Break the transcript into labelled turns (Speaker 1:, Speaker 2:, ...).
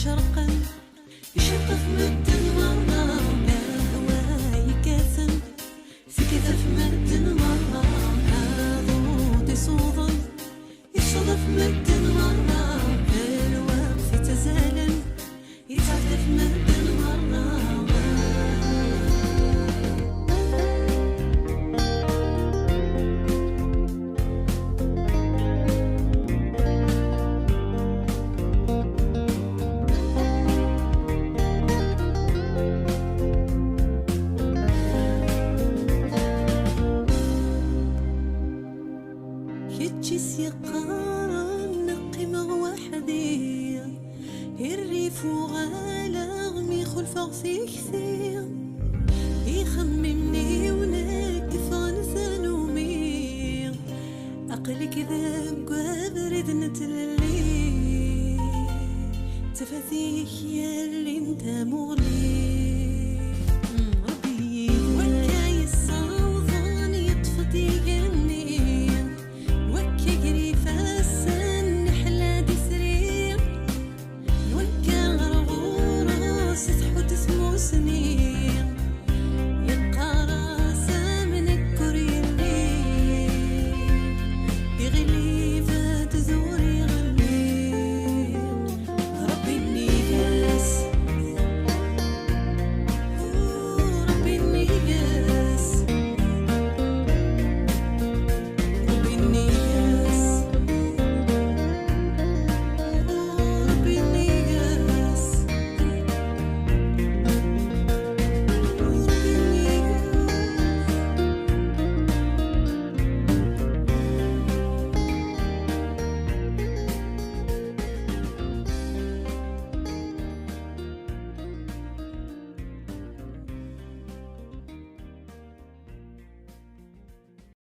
Speaker 1: شرقا يشقف مدن مرة هواي كاسن سكتف مدن مرة هذو صوضا يصدف مدن مرة الوقت تزالن يتعرف مدن مرة يتجس يقارن نقيمة وحدي الريف وغالغ خلف غسي كثير يخممني ونكف غنسان ومير أقلي كذاب قابرد نتللي تفاثيك يا اللي انت مغلي